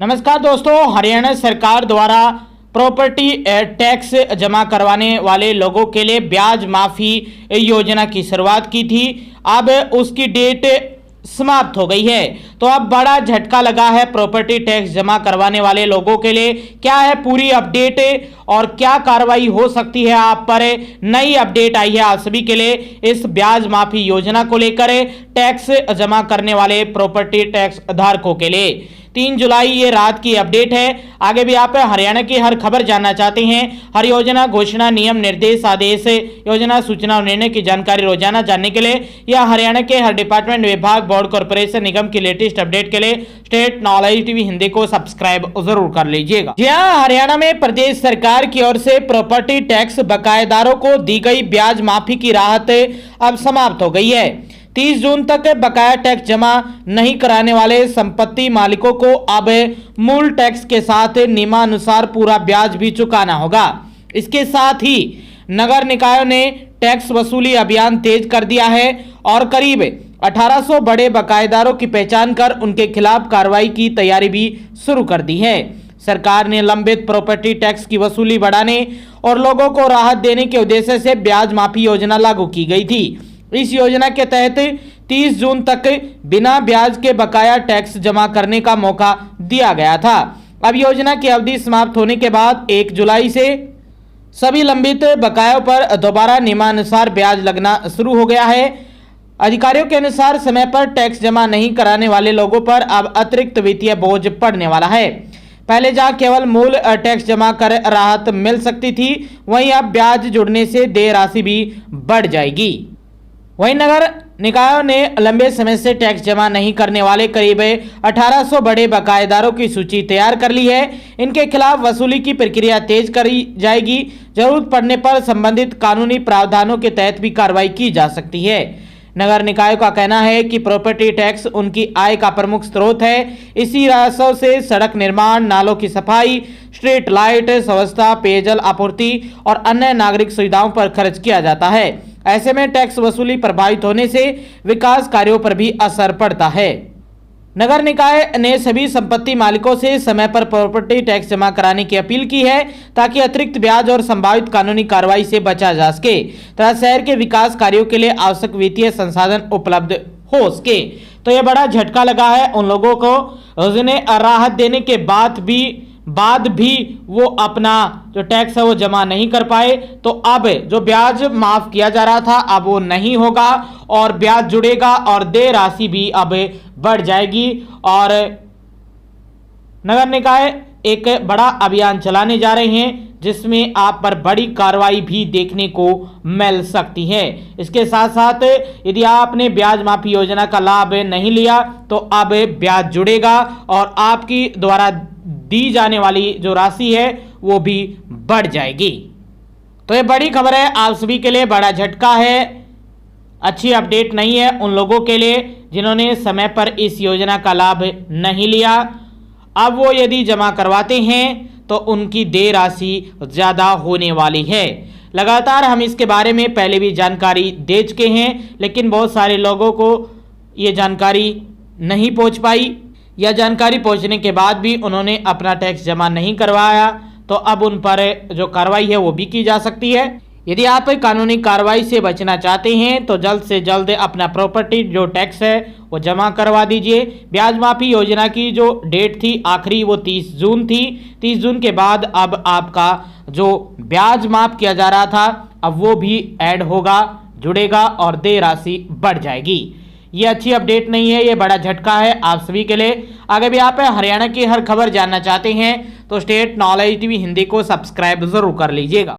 नमस्कार दोस्तों, हरियाणा सरकार द्वारा प्रॉपर्टी टैक्स जमा करवाने वाले लोगों के लिए ब्याज माफी योजना की शुरुआत की थी। अब उसकी डेट समाप्त हो गई है, तो अब बड़ा झटका लगा है प्रॉपर्टी टैक्स जमा करवाने वाले लोगों के लिए। क्या है पूरी अपडेट और क्या कार्रवाई हो सकती है आप पर? नई अपडेट आई है आप सभी के लिए इस ब्याज माफी योजना को लेकर, टैक्स जमा करने वाले प्रॉपर्टी टैक्स धारकों के लिए। 3 जुलाई ये रात की अपडेट है। आगे भी आप हरियाणा की हर खबर जानना चाहते हैं, हर योजना, घोषणा, नियम, निर्देश, आदेश, योजना, सूचना और निर्णय की जानकारी रोजाना जानने के लिए या हरियाणा के हर डिपार्टमेंट, विभाग, बोर्ड, कॉर्पोरेशन, निगम की लेटेस्ट अपडेट के लिए स्टेट नॉलेज टीवी हिंदी को सब्सक्राइब जरूर कर लीजिएगा। जी हाँ, हरियाणा में प्रदेश सरकार की ओर से प्रॉपर्टी टैक्स बकायेदारों को दी गई ब्याज माफी की राहत अब समाप्त हो गई है। 30 जून तक बकाया टैक्स जमा नहीं कराने वाले संपत्ति मालिकों को अब मूल टैक्स के साथ नियमानुसार पूरा ब्याज भी चुकाना होगा। इसके साथ ही नगर निकायों ने टैक्स वसूली अभियान तेज कर दिया है और करीब 1800 बड़े बकायेदारों की पहचान कर उनके खिलाफ कार्रवाई की तैयारी भी शुरू कर दी है। सरकार ने लंबित प्रॉपर्टी टैक्स की वसूली बढ़ाने और लोगों को राहत देने के उद्देश्य से ब्याज माफी योजना लागू की गई थी। इस योजना के तहत 30 जून तक बिना ब्याज के बकाया टैक्स जमा करने का मौका दिया गया था। अब योजना की अवधि समाप्त होने के बाद 1 जुलाई से सभी लंबित बकायों पर दोबारा नियमानुसार ब्याज लगना शुरू हो गया है। अधिकारियों के अनुसार समय पर टैक्स जमा नहीं कराने वाले लोगों पर अब अतिरिक्त वित्तीय बोझ पड़ने वाला है। पहले जहां केवल मूल टैक्स जमा कर राहत मिल सकती थी, वहीं अब ब्याज जुड़ने से देय राशि भी बढ़ जाएगी। वहीं नगर निकायों ने लंबे समय से टैक्स जमा नहीं करने वाले करीब 1800 बड़े बकायेदारों की सूची तैयार कर ली है। इनके खिलाफ वसूली की प्रक्रिया तेज करी जाएगी। जरूरत पड़ने पर संबंधित कानूनी प्रावधानों के तहत भी कार्रवाई की जा सकती है। नगर निकायों का कहना है कि प्रॉपर्टी टैक्स उनकी आय का प्रमुख स्रोत है। इसी राजस्व से सड़क निर्माण, नालों की सफाई, स्ट्रीट लाइट, स्वच्छता, पेयजल आपूर्ति और अन्य नागरिक सुविधाओं पर खर्च किया जाता है। ऐसे में टैक्स वसूली प्रभावित होने से विकास कार्यों पर भी असर पड़ता है। नगर निकाय ने सभी संपत्ति मालिकों से समय पर प्रॉपर्टी टैक्स जमा कराने की अपील की है, ताकि अतिरिक्त ब्याज और संभावित कानूनी कार्रवाई से बचा जा सके तथा शहर के विकास कार्यों के लिए आवश्यक वित्तीय संसाधन उपलब्ध हो सके। तो यह बड़ा झटका लगा है उन लोगों को जिन्हें राहत देने के बाद भी वो अपना जो टैक्स है वो जमा नहीं कर पाए। तो अब जो ब्याज माफ किया जा रहा था अब वो नहीं होगा और ब्याज जुड़ेगा और देय राशि भी अब बढ़ जाएगी। और नगर निकाय एक बड़ा अभियान चलाने जा रहे हैं जिसमें आप पर बड़ी कार्रवाई भी देखने को मिल सकती है। इसके साथ साथ यदि आपने ब्याज माफी योजना का लाभ नहीं लिया तो अब ब्याज जुड़ेगा और आपकी द्वारा दी जाने वाली जो राशि है वो भी बढ़ जाएगी। तो ये बड़ी खबर है आप सभी के लिए, बड़ा झटका है, अच्छी अपडेट नहीं है उन लोगों के लिए जिन्होंने समय पर इस योजना का लाभ नहीं लिया। अब वो यदि जमा करवाते हैं तो उनकी देय राशि ज़्यादा होने वाली है। लगातार हम इसके बारे में पहले भी जानकारी दे चुके हैं, लेकिन बहुत सारे लोगों को ये जानकारी नहीं पहुंच पाई या जानकारी पहुंचने के बाद भी उन्होंने अपना टैक्स जमा नहीं करवाया। तो अब उन पर जो कार्रवाई है वो भी की जा सकती है। यदि आप कानूनी कार्रवाई से बचना चाहते हैं तो जल्द से जल्द अपना प्रॉपर्टी जो टैक्स है वो जमा करवा दीजिए। ब्याज माफी योजना की जो डेट थी आखिरी वो 30 जून थी। 30 जून के बाद अब आपका जो ब्याज माफ किया जा रहा था अब वो भी ऐड होगा, जुड़ेगा और देय राशि बढ़ जाएगी। ये अच्छी अपडेट नहीं है, ये बड़ा झटका है आप सभी के लिए। आगे भी आप हरियाणा की हर खबर जानना चाहते हैं तो स्टेट नॉलेज टीवी हिंदी को सब्सक्राइब जरूर कर लीजिएगा।